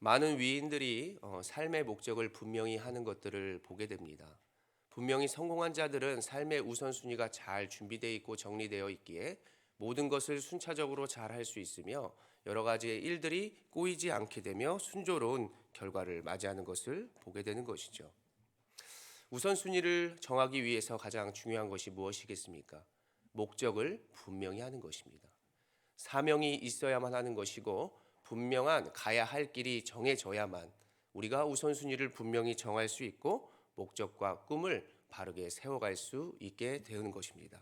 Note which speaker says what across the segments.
Speaker 1: 많은 위인들이 삶의 목적을 분명히 하는 것들을 보게 됩니다. 분명히 성공한 자들은 삶의 우선순위가 잘 준비되어 있고 정리되어 있기에 모든 것을 순차적으로 잘 할 수 있으며 여러 가지의 일들이 꼬이지 않게 되며 순조로운 결과를 맞이하는 것을 보게 되는 것이죠. 우선순위를 정하기 위해서 가장 중요한 것이 무엇이겠습니까? 목적을 분명히 하는 것입니다. 사명이 있어야만 하는 것이고 분명한 가야 할 길이 정해져야만 우리가 우선순위를 분명히 정할 수 있고 목적과 꿈을 바르게 세워갈 수 있게 되는 것입니다.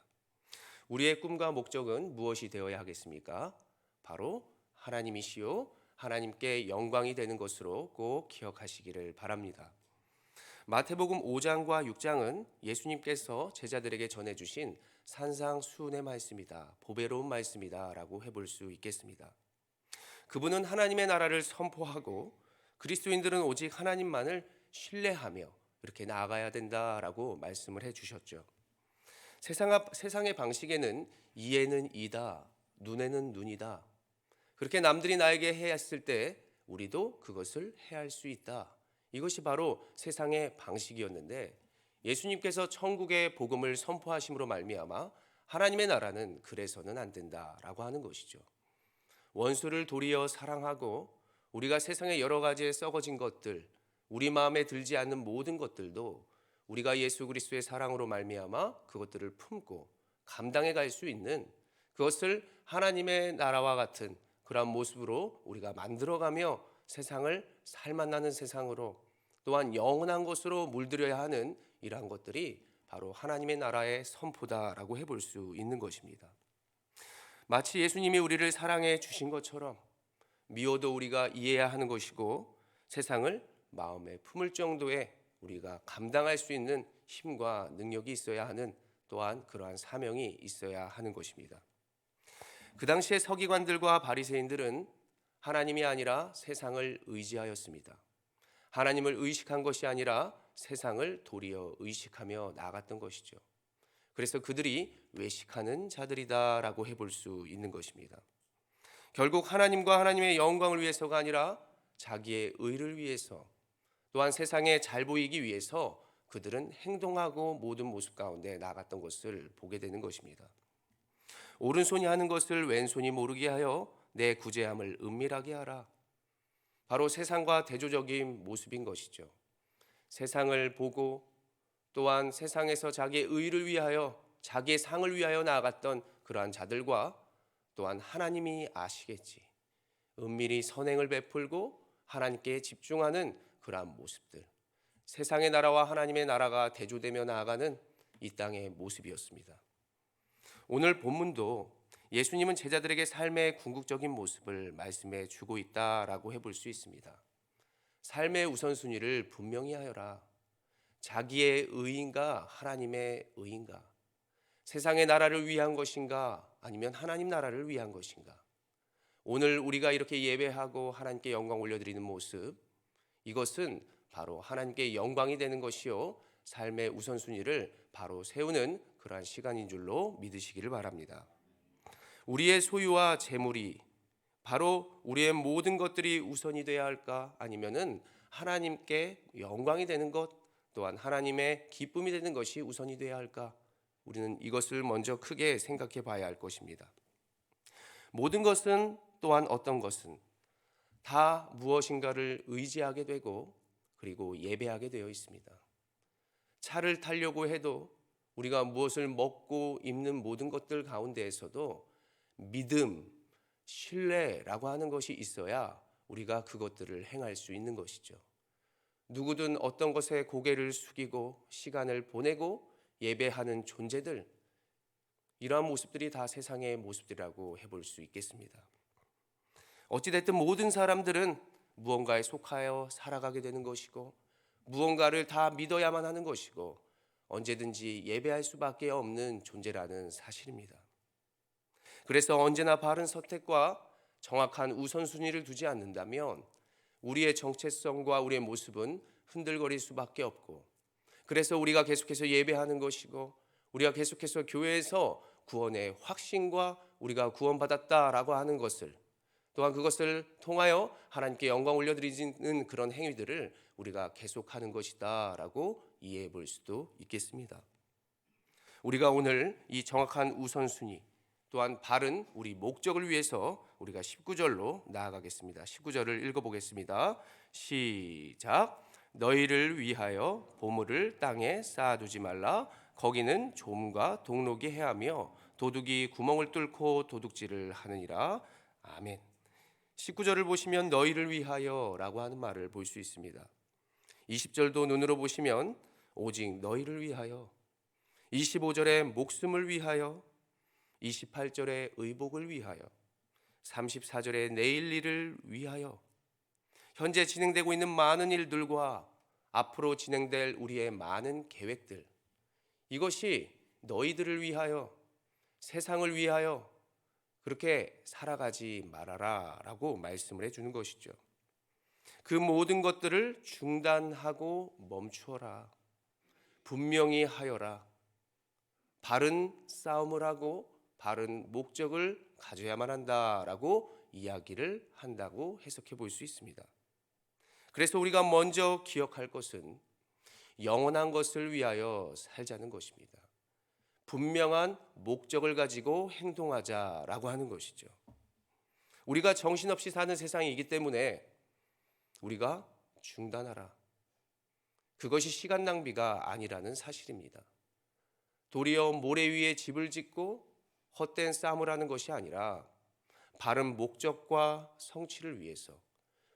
Speaker 1: 우리의 꿈과 목적은 무엇이 되어야 하겠습니까? 바로 하나님이시요 하나님께 영광이 되는 것으로 꼭 기억하시기를 바랍니다. 마태복음 5장과 6장은 예수님께서 제자들에게 전해주신 산상수훈의 말씀이다, 보배로운 말씀이다 라고 해볼 수 있겠습니다. 그분은 하나님의 나라를 선포하고 그리스도인들은 오직 하나님만을 신뢰하며 이렇게 나아가야 된다라고 말씀을 해주셨죠. 세상의 방식에는 이에는 이다, 눈에는 눈이다. 그렇게 남들이 나에게 해했을 때 우리도 그것을 해할 수 있다. 이것이 바로 세상의 방식이었는데 예수님께서 천국의 복음을 선포하심으로 말미암아 하나님의 나라는 그래서는 안 된다라고 하는 것이죠. 원수를 도리어 사랑하고 우리가 세상의 여러 가지에 썩어진 것들, 우리 마음에 들지 않는 모든 것들도 우리가 예수 그리스도의 사랑으로 말미암아 그것들을 품고 감당해 갈 수 있는 그것을 하나님의 나라와 같은 그런 모습으로 우리가 만들어가며 세상을 살맛나는 세상으로 또한 영원한 것으로 물들여야 하는 이러한 것들이 바로 하나님의 나라의 선포다라고 해볼 수 있는 것입니다. 마치 예수님이 우리를 사랑해 주신 것처럼 미워도 우리가 이해해야 하는 것이고 세상을 마음에 품을 정도의 우리가 감당할 수 있는 힘과 능력이 있어야 하는 또한 그러한 사명이 있어야 하는 것입니다. 그 당시에 서기관들과 바리새인들은 하나님이 아니라 세상을 의지하였습니다. 하나님을 의식한 것이 아니라 세상을 도리어 의식하며 나아갔던 것이죠. 그래서 그들이 외식하는 자들이다라고 해볼 수 있는 것입니다. 결국 하나님과 하나님의 영광을 위해서가 아니라 자기의 의를 위해서 또한 세상에 잘 보이기 위해서 그들은 행동하고 모든 모습 가운데 나갔던 것을 보게 되는 것입니다. 오른손이 하는 것을 왼손이 모르게 하여 내 구제함을 은밀하게 하라. 바로 세상과 대조적인 모습인 것이죠. 세상을 보고 또한 세상에서 자기의 의를 위하여 자기의 상을 위하여 나아갔던 그러한 자들과 또한 하나님이 아시겠지 은밀히 선행을 베풀고 하나님께 집중하는 그러한 모습들, 세상의 나라와 하나님의 나라가 대조되며 나아가는 이 땅의 모습이었습니다. 오늘 본문도 예수님은 제자들에게 삶의 궁극적인 모습을 말씀해 주고 있다라고 해볼 수 있습니다. 삶의 우선순위를 분명히 하여라. 자기의 의인가 하나님의 의인가? 세상의 나라를 위한 것인가 아니면 하나님 나라를 위한 것인가? 오늘 우리가 이렇게 예배하고 하나님께 영광 올려드리는 모습, 이것은 바로 하나님께 영광이 되는 것이요 삶의 우선순위를 바로 세우는 그러한 시간인 줄로 믿으시기를 바랍니다. 우리의 소유와 재물이 바로 우리의 모든 것들이 우선이 되어야 할까? 아니면은 하나님께 영광이 되는 것 또한 하나님의 기쁨이 되는 것이 우선이 되어야 할까? 우리는 이것을 먼저 크게 생각해 봐야 할 것입니다. 모든 것은 또한 어떤 것은 다 무엇인가를 의지하게 되고 그리고 예배하게 되어 있습니다. 차를 타려고 해도 우리가 무엇을 먹고 입는 모든 것들 가운데에서도 믿음, 신뢰라고 하는 것이 있어야 우리가 그것들을 행할 수 있는 것이죠. 누구든 어떤 것에 고개를 숙이고 시간을 보내고 예배하는 존재들, 이러한 모습들이 다 세상의 모습이라고 해볼 수 있겠습니다. 어찌됐든 모든 사람들은 무언가에 속하여 살아가게 되는 것이고 무언가를 다 믿어야만 하는 것이고 언제든지 예배할 수밖에 없는 존재라는 사실입니다. 그래서 언제나 바른 선택과 정확한 우선순위를 두지 않는다면 우리의 정체성과 우리의 모습은 흔들거릴 수밖에 없고 그래서 우리가 계속해서 예배하는 것이고 우리가 계속해서 교회에서 구원의 확신과 우리가 구원받았다라고 하는 것을 또한 그것을 통하여 하나님께 영광 올려드리는 그런 행위들을 우리가 계속하는 것이다라고 이해해 볼 수도 있겠습니다. 우리가 오늘 이 정확한 우선순위 또한 바른 우리 목적을 위해서 우리가 19절로 나아가겠습니다. 19절을 읽어보겠습니다. 시작. 너희를 위하여 보물을 땅에 쌓아두지 말라. 거기는 좀과 동록이 해하며 도둑이 구멍을 뚫고 도둑질을 하느니라. 아멘. 19절을 보시면 너희를 위하여라고 하는 말을 볼 수 있습니다. 20절도 눈으로 보시면 오직 너희를 위하여, 25절에 목숨을 위하여, 28절에 의복을 위하여, 34절에 내일 일을 위하여, 현재 진행되고 있는 많은 일들과 앞으로 진행될 우리의 많은 계획들, 이것이 너희들을 위하여, 세상을 위하여 그렇게 살아가지 말아라 라고 말씀을 해주는 것이죠. 그 모든 것들을 중단하고 멈추어라. 분명히 하여라. 바른 싸움을 하고 바른 목적을 가져야만 한다라고 이야기를 한다고 해석해 볼 수 있습니다. 그래서 우리가 먼저 기억할 것은 영원한 것을 위하여 살자는 것입니다. 분명한 목적을 가지고 행동하자라고 하는 것이죠. 우리가 정신없이 사는 세상이기 때문에 우리가 중단하라. 그것이 시간 낭비가 아니라는 사실입니다. 도리어 모래 위에 집을 짓고 헛된 싸움을 하는 것이 아니라 바른 목적과 성취를 위해서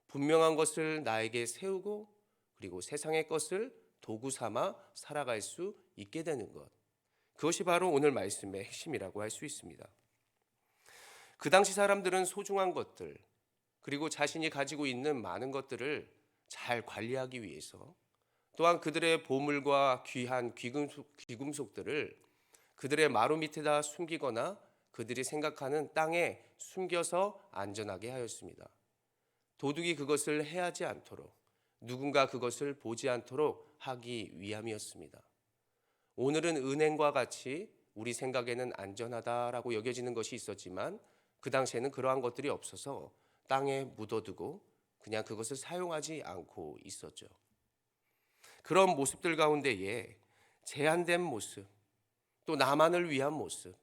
Speaker 1: 분명한 것을 나에게 세우고 그리고 세상의 것을 도구 삼아 살아갈 수 있게 되는 것. 그것이 바로 오늘 말씀의 핵심이라고 할 수 있습니다. 그 당시 사람들은 소중한 것들 그리고 자신이 가지고 있는 많은 것들을 잘 관리하기 위해서 또한 그들의 보물과 귀한 귀금속들을 그들의 마루 밑에다 숨기거나 그들이 생각하는 땅에 숨겨서 안전하게 하였습니다. 도둑이 그것을 해하지 않도록 누군가 그것을 보지 않도록 하기 위함이었습니다. 오늘은 은행과 같이 우리 생각에는 안전하다라고 여겨지는 것이 있었지만 그 당시에는 그러한 것들이 없어서 땅에 묻어두고 그냥 그것을 사용하지 않고 있었죠. 그런 모습들 가운데에 제한된 모습, 또 나만을 위한 모습,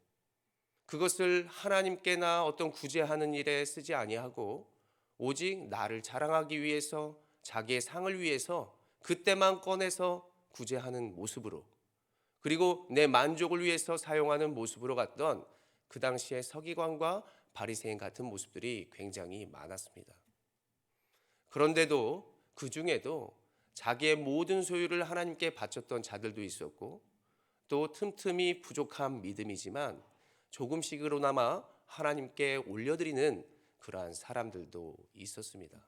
Speaker 1: 그것을 하나님께나 어떤 구제하는 일에 쓰지 아니하고 오직 나를 자랑하기 위해서 자기의 상을 위해서 그때만 꺼내서 구제하는 모습으로 그리고 내 만족을 위해서 사용하는 모습으로 갔던 그 당시의 서기관과 바리새인 같은 모습들이 굉장히 많았습니다. 그런데도 그 중에도 자기의 모든 소유를 하나님께 바쳤던 자들도 있었고 또 틈틈이 부족한 믿음이지만 조금씩으로나마 하나님께 올려드리는 그러한 사람들도 있었습니다.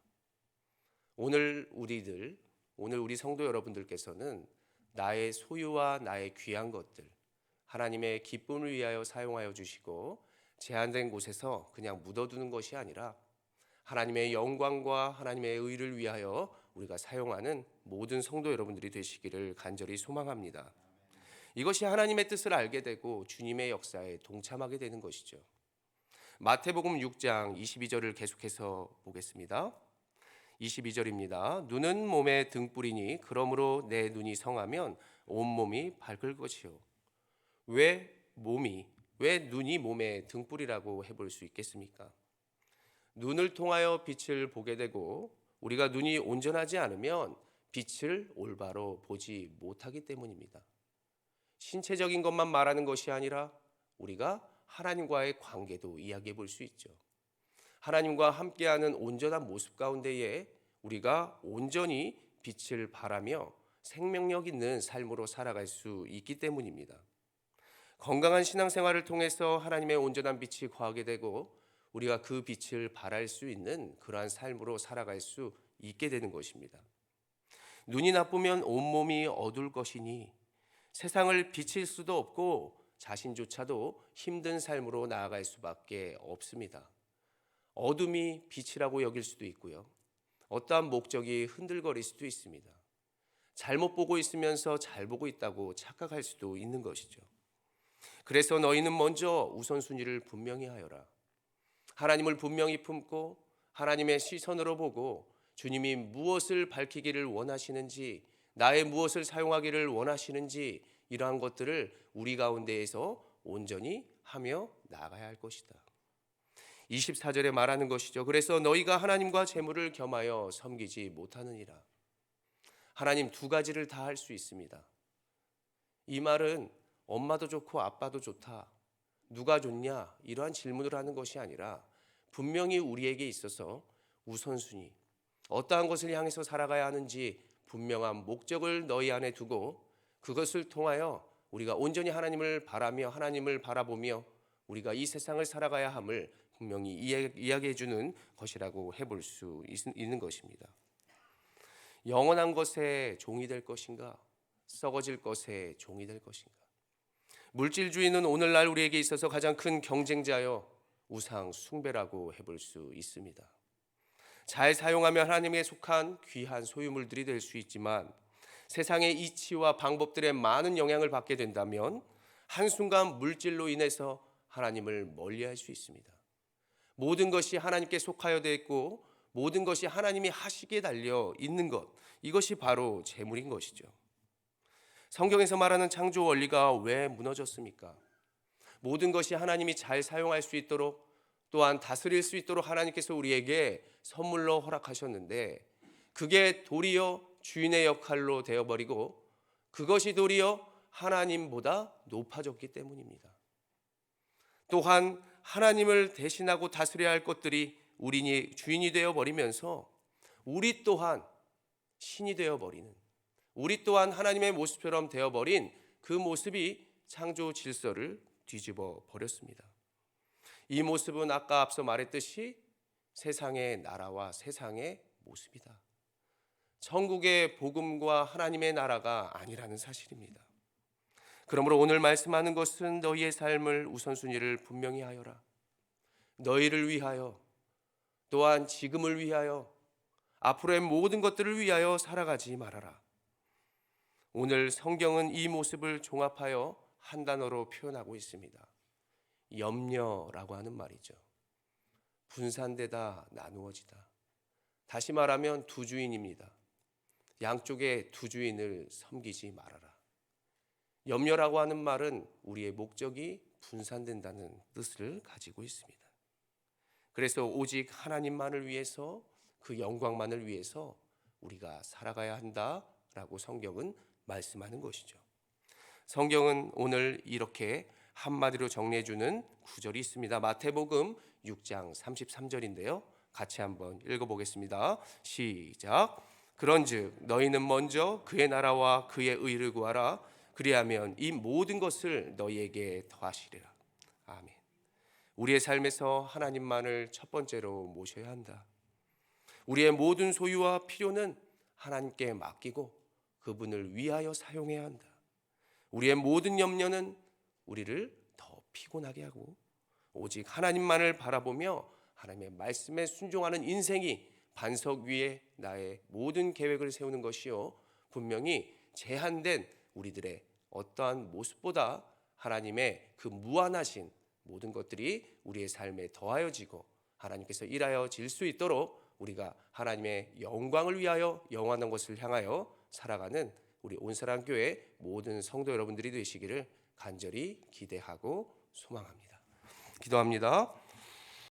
Speaker 1: 오늘 우리 성도 여러분들께서는 나의 소유와 나의 귀한 것들 하나님의 기쁨을 위하여 사용하여 주시고 제한된 곳에서 그냥 묻어두는 것이 아니라 하나님의 영광과 하나님의 의를 위하여 우리가 사용하는 모든 성도 여러분들이 되시기를 간절히 소망합니다. 이것이 하나님의 뜻을 알게 되고 주님의 역사에 동참하게 되는 것이죠. 마태복음 6장 22절을 계속해서 보겠습니다. 22절입니다. 눈은 몸의 등불이니 그러므로 내 눈이 성하면 온몸이 밝을 것이요. 왜 눈이 몸의 등불이라고 해볼 수 있겠습니까? 눈을 통하여 빛을 보게 되고 우리가 눈이 온전하지 않으면 빛을 올바로 보지 못하기 때문입니다. 신체적인 것만 말하는 것이 아니라 우리가 하나님과의 관계도 이야기해 볼 수 있죠. 하나님과 함께하는 온전한 모습 가운데에 우리가 온전히 빛을 발하며 생명력 있는 삶으로 살아갈 수 있기 때문입니다. 건강한 신앙생활을 통해서 하나님의 온전한 빛이 거하게 되고 우리가 그 빛을 발할 수 있는 그러한 삶으로 살아갈 수 있게 되는 것입니다. 눈이 나쁘면 온몸이 어두울 것이니 세상을 비칠 수도 없고 자신조차도 힘든 삶으로 나아갈 수밖에 없습니다. 어둠이 빛이라고 여길 수도 있고요. 어떠한 목적이 흔들거릴 수도 있습니다. 잘못 보고 있으면서 잘 보고 있다고 착각할 수도 있는 것이죠. 그래서 너희는 먼저 우선순위를 분명히 하여라. 하나님을 분명히 품고 하나님의 시선으로 보고 주님이 무엇을 밝히기를 원하시는지, 나의 무엇을 사용하기를 원하시는지, 이러한 것들을 우리 가운데에서 온전히 하며 나아가야 할 것이다. 24절에 말하는 것이죠. 그래서 너희가 하나님과 재물을 겸하여 섬기지 못하느니라. 하나님 두 가지를 다 할 수 있습니다. 이 말은 엄마도 좋고 아빠도 좋다, 누가 좋냐, 이러한 질문을 하는 것이 아니라 분명히 우리에게 있어서 우선순위, 어떠한 것을 향해서 살아가야 하는지 분명한 목적을 너희 안에 두고 그것을 통하여 우리가 온전히 하나님을 바라며 하나님을 바라보며 우리가 이 세상을 살아가야 함을 분명히 이야기해 주는 것이라고 해볼 수 있는 것입니다. 영원한 것에 종이 될 것인가, 썩어질 것에 종이 될 것인가. 물질주의는 오늘날 우리에게 있어서 가장 큰 경쟁자여 우상 숭배라고 해볼 수 있습니다. 잘 사용하면 하나님에 속한 귀한 소유물들이 될 수 있지만 세상의 이치와 방법들에 많은 영향을 받게 된다면 한순간 물질로 인해서 하나님을 멀리할 수 있습니다. 모든 것이 하나님께 속하여 되어 있고 모든 것이 하나님이 하시기에 달려 있는 것, 이것이 바로 재물인 것이죠. 성경에서 말하는 창조 원리가 왜 무너졌습니까? 모든 것이 하나님이 잘 사용할 수 있도록 또한 다스릴 수 있도록 하나님께서 우리에게 선물로 허락하셨는데 그게 도리어 주인의 역할로 되어버리고 그것이 도리어 하나님보다 높아졌기 때문입니다. 또한 하나님을 대신하고 다스려야 할 것들이 우리 주인이 되어버리면서 우리 또한 신이 되어버리는, 우리 또한 하나님의 모습처럼 되어버린 그 모습이 창조 질서를 뒤집어 버렸습니다. 이 모습은 아까 앞서 말했듯이 세상의 나라와 세상의 모습이다. 천국의 복음과 하나님의 나라가 아니라는 사실입니다. 그러므로 오늘 말씀하는 것은 너희의 삶을 우선순위를 분명히 하여라. 너희를 위하여, 또한 지금을 위하여, 앞으로의 모든 것들을 위하여 살아가지 말아라. 오늘 성경은 이 모습을 종합하여 한 단어로 표현하고 있습니다. 염려라고 하는 말이죠. 분산되다, 나누어지다. 다시 말하면 두 주인입니다. 양쪽에 두 주인을 섬기지 말아라. 염려라고 하는 말은 우리의 목적이 분산된다는 뜻을 가지고 있습니다. 그래서 오직 하나님만을 위해서, 그 영광만을 위해서 우리가 살아가야 한다라고 성경은 말씀하는 것이죠. 성경은 오늘 이렇게 한마디로 정리해주는 구절이 있습니다. 마태복음 6장 33절인데요. 같이 한번 읽어보겠습니다. 시작. 그런즉 너희는 먼저 그의 나라와 그의 의를 구하라. 그리하면 이 모든 것을 너희에게 더하시리라. 아멘. 우리의 삶에서 하나님만을 첫 번째로 모셔야 한다. 우리의 모든 소유와 필요는 하나님께 맡기고 그분을 위하여 사용해야 한다. 우리의 모든 염려는 우리를 더 피곤하게 하고 오직 하나님만을 바라보며 하나님의 말씀에 순종하는 인생이 반석 위에 나의 모든 계획을 세우는 것이요, 분명히 제한된 우리들의 어떠한 모습보다 하나님의 그 무한하신 모든 것들이 우리의 삶에 더하여지고 하나님께서 일하여 질 수 있도록 우리가 하나님의 영광을 위하여 영원한 것을 향하여 살아가는 우리 온사랑교회 모든 성도 여러분들이 되시기를 간절히 기대하고 소망합니다. 기도합니다.